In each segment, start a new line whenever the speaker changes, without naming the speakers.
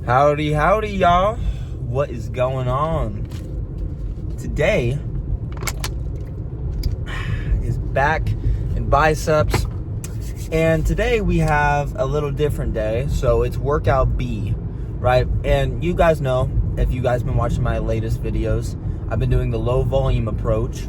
Howdy, y'all. What is going on? Today is back in Biceps. And today we have a little different day. So it's workout B, right? And you guys know, if you guys been watching my latest videos, I've been doing the low volume approach.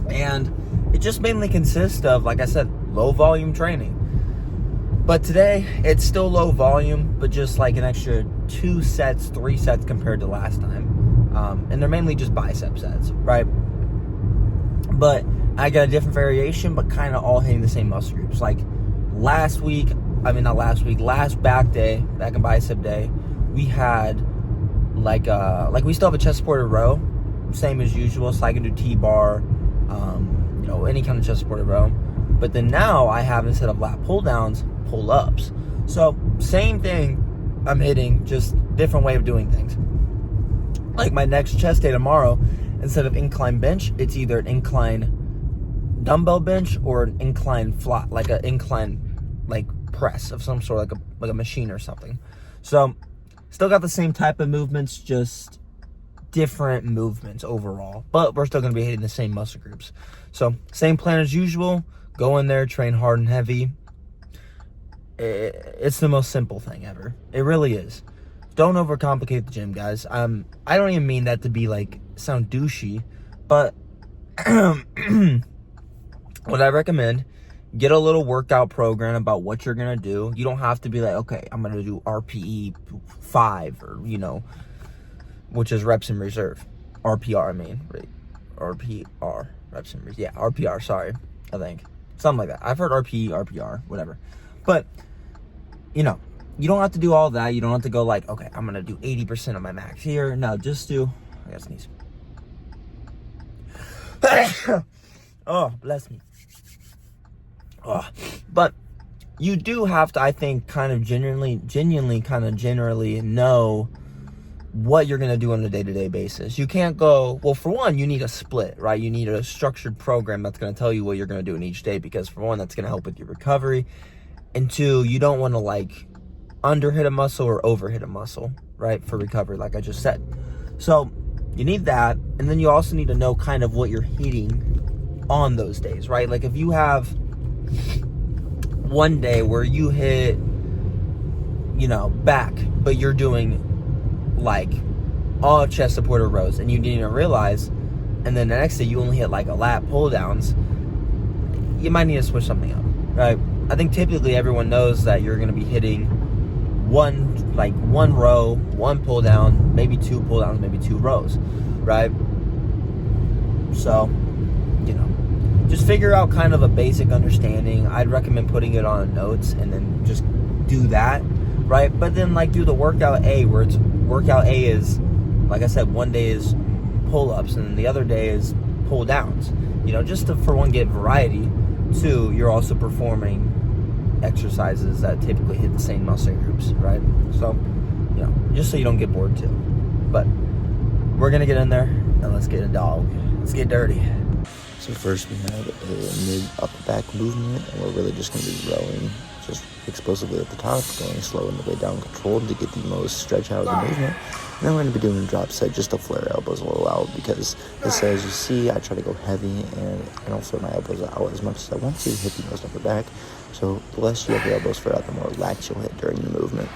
And it just mainly consists of, like I said, low volume training. But today, it's still low volume, but just like an extra 2 sets, 3 sets compared to last time. And they're mainly just bicep sets, right? But I got a different variation, but kind of all hitting the same muscle groups. Like last back day, back in bicep day, we had like we still have a chest supported row, same as usual. So I can do T-bar, any kind of chest supported row. But then now I have, instead of lat pull downs, pull-ups. So same thing I'm hitting, just different way of doing things. Like my next chest day tomorrow, instead of incline bench, it's either an incline dumbbell bench or an incline flat, like an incline press of some sort, like a machine or something. So still got the same type of movements, just different movements overall, but we're still going to be hitting the same muscle groups. So same plan as usual. Go in there, train hard and heavy. It's the most simple thing ever. It really is. Don't overcomplicate the gym, guys. I don't even mean that to be sound douchey, but what I recommend, get a little workout program about what you're gonna do. You don't have to be like, okay, I'm gonna do RPE 5 or which is reps in reserve. RPR, I mean, right? RPR, reps in reserve. Yeah, RPR. Sorry, I think something like that. I've heard RPE, RPR, whatever, but you don't have to do all that. You don't have to go okay, I'm gonna do 80% of my max here. No, just do, I gotta sneeze. Oh, bless me. Oh. But you do have to, I think, kind of generally know what you're gonna do on a day-to-day basis. You can't go, well, for one, you need a split, right? You need a structured program that's gonna tell you what you're gonna do in each day, because for one, that's gonna help with your recovery. And two, you don't want to under hit a muscle or over hit a muscle, right? For recovery, like I just said. So you need that. And then you also need to know kind of what you're hitting on those days, right? Like if you have one day where you hit, back, but you're doing all chest supported rows and you didn't even realize, and then the next day you only hit a lat pull downs, you might need to switch something up, right? I think typically everyone knows that you're going to be hitting one row, one pull down, maybe 2 pull downs, maybe 2 rows, right? So, just figure out kind of a basic understanding. I'd recommend putting it on notes and then just do that, right? But then do the workout A, where workout A is, like I said, one day is pull-ups and the other day is pull downs, just to, for one, get variety. 2, you're also performing exercises that typically hit the same muscle groups, right? So, just so you don't get bored too. But we're gonna get in there and let's get a dog. Let's get dirty.
So first we have a mid upper back movement, and we're really just going to be rowing just explosively at the top, going slow on the way down, controlled to get the most stretch out of the movement. And then we're going to be doing a drop set just to flare elbows a little out, because as you see, I try to go heavy and I don't flare my elbows out as much as I want to hit the most upper back. So the less you have your elbows flared out, the more lats you'll hit during the movement.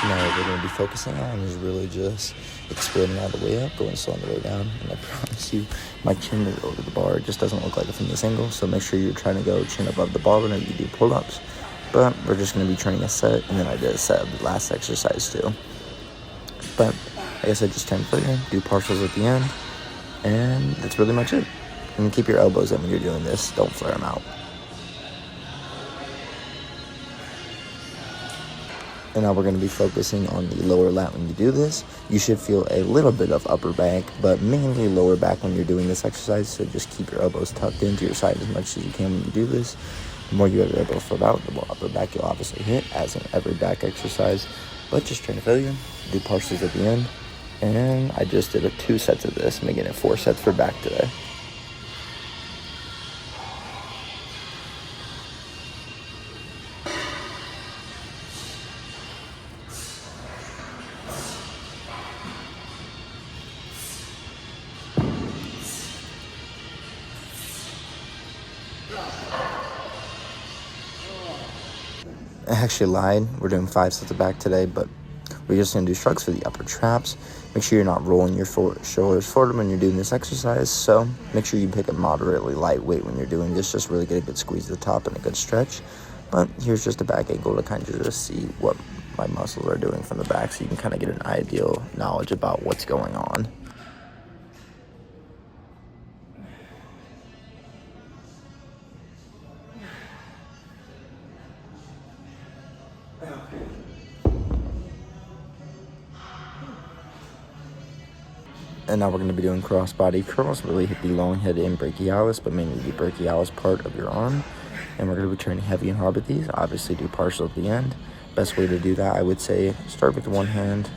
Now what we're going to be focusing on is really just exploding all the way up, going slow on the way down. And I promise you, my chin is over the bar. It just doesn't look like it from this angle. So make sure you're trying to go chin above the bar whenever you do pull-ups. But we're just going to be training a set, and then I did a set of the last exercise too. But like I said, just 10 footer, do partials at the end, and that's really much it. And keep your elbows in when you're doing this. Don't flare them out. And now we're going to be focusing on the lower lat when you do this. You should feel a little bit of upper back, but mainly lower back when you're doing this exercise. So just keep your elbows tucked into your side as much as you can when you do this. The more you have your elbows filled out, the more upper back you'll obviously hit, as in every back exercise. But just trying to fill you. Do partials at the end. And I just did 2 sets of this, making it 4 sets for back today. I actually lied. We're doing 5 sets of back today, but we're just going to do shrugs for the upper traps. Make sure you're not rolling your shoulders forward when you're doing this exercise. So make sure you pick a moderately lightweight when you're doing this. Just really get a good squeeze at the top and a good stretch. But here's just a back angle to kind of just see what my muscles are doing from the back, so you can kind of get an ideal knowledge about what's going on. And now we're going to be doing cross-body curls. Really hit the long head and brachialis, but mainly the brachialis part of your arm. And we're going to be training heavy and hard with these. Obviously do partial at the end. Best way to do that, I would say, start with one hand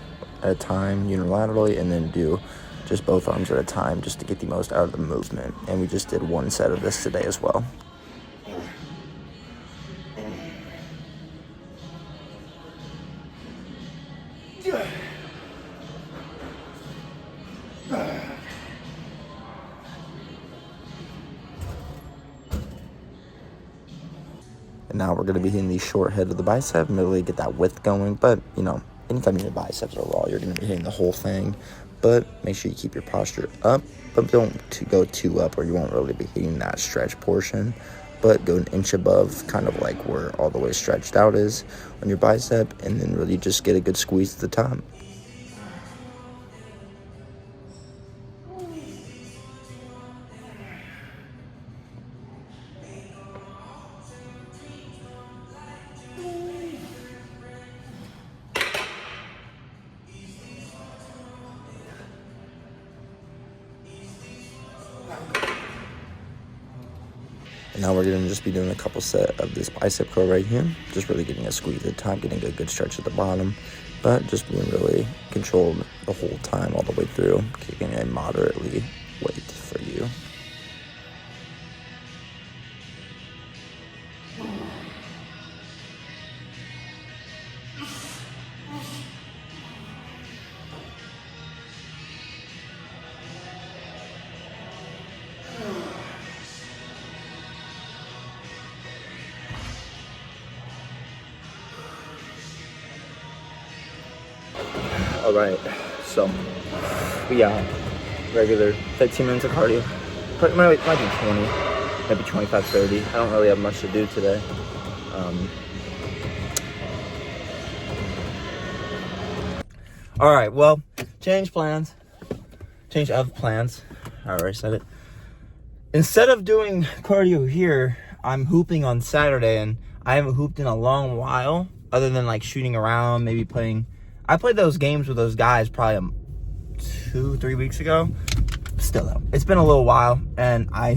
at a time unilaterally, and then do just both arms at a time just to get the most out of the movement. And we just did 1 set of this today as well. And now we're going to be hitting the short head of the bicep, really get that width going. But, you know, anytime your biceps are raw, you're going to be hitting the whole thing. But make sure you keep your posture up, but don't go too up, or you won't really be hitting that stretch portion. But go an inch above, kind of like where all the way stretched out is on your bicep, and then really just get a good squeeze at the top. And now we're going to just be doing a couple set of this bicep curl right here. Just really getting a squeeze at the top, getting a good stretch at the bottom. But just being really controlled the whole time, all the way through. Kicking a moderately weight for you. All right, so we got regular 15 minutes of cardio. Might be 20, maybe 25, 30. I don't really have much to do today. All right, well, change of plans. I already said it. Instead of doing cardio here, I'm hooping on Saturday, and I haven't hooped in a long while, other than like shooting around, maybe playing. I played those games with those guys probably 2-3 weeks ago. Still though, it's been a little while, and I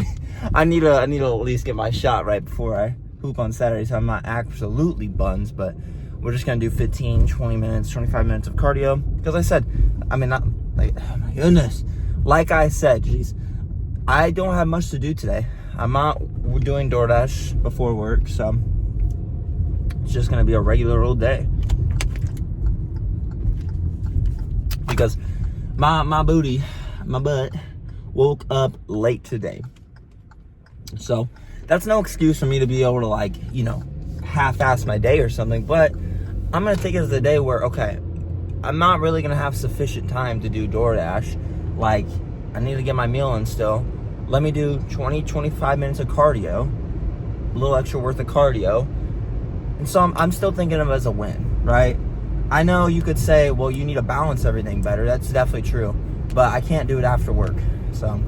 need to at least get my shot right before I hoop on Saturday, so I'm not absolutely buns, but we're just gonna do 15, 20 minutes, 25 minutes of cardio. Because I said, I mean, not like, oh my goodness. Like I said, geez, I don't have much to do today. We're doing DoorDash before work, so it's just gonna be a regular old day. Because my butt woke up late today. So that's no excuse for me to be able to, like, you know, half-ass my day or something. But I'm going to take it as a day where, okay, I'm not really going to have sufficient time to do DoorDash. Like, I need to get my meal in still. Let me do 20-25 minutes of cardio. A little extra worth of cardio. And so I'm still thinking of it as a win, right? I know you could say, well, you need to balance everything better. That's definitely true. But I can't do it after work. So,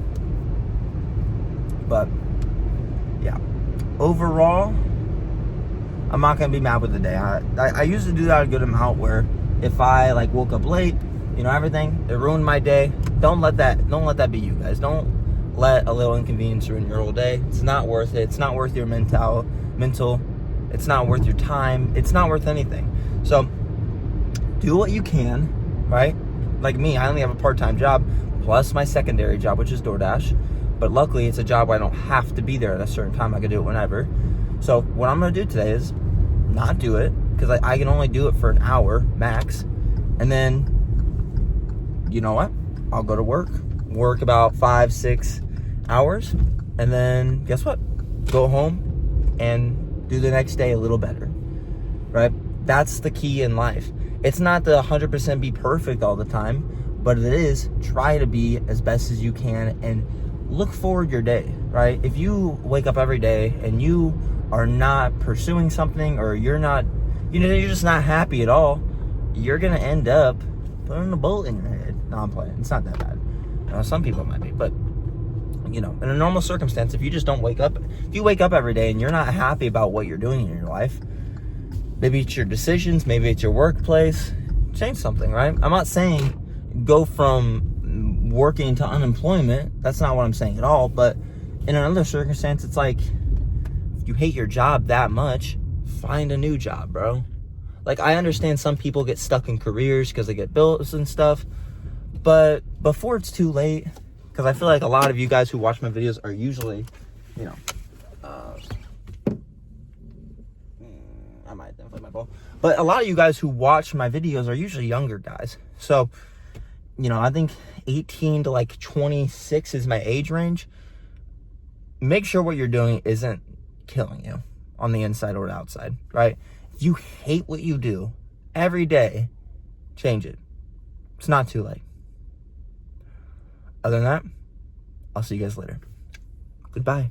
but, yeah. Overall,
I'm not gonna be mad with the day. I used to do that a good amount, where if I like woke up late, everything, it ruined my day. Don't let that be you guys. Don't let a little inconvenience ruin your whole day. It's not worth it. It's not worth your mental. It's not worth your time. It's not worth anything. So do what you can, right? Like me, I only have a part-time job plus my secondary job, which is DoorDash. But luckily, it's a job where I don't have to be there at a certain time. I can do it whenever. So what I'm going to do today is not do it, because I can only do it for an hour max. And then, you know what? I'll go to work about 5-6 hours. And then guess what? Go home and do the next day a little better, right? That's the key in life. It's not to 100% be perfect all the time, but it is try to be as best as you can and look forward your day, right? If you wake up every day and you are not pursuing something, or you're not, you're just not happy at all, you're going to end up putting a bullet in your head. No, I'm playing. It's not that bad. Some people might be, but in a normal circumstance, if you just don't wake up, if you wake up every day and you're not happy about what you're doing in your life, maybe it's your decisions, maybe it's your workplace, change something, right? I'm not saying go from working to unemployment. That's not what I'm saying at all. But in another circumstance, it's like, if you hate your job that much, find a new job, bro. Like, I understand some people get stuck in careers because they get bills and stuff, but before it's too late, because I feel like a lot of you guys who watch my videos are usually, I might then play my ball, but a lot of you guys who watch my videos are usually younger guys. So, I think 18 to like 26 is my age range. Make sure what you're doing isn't killing you on the inside or the outside, right? If you hate what you do every day, change it. It's not too late. Other than that, I'll see you guys later. Goodbye.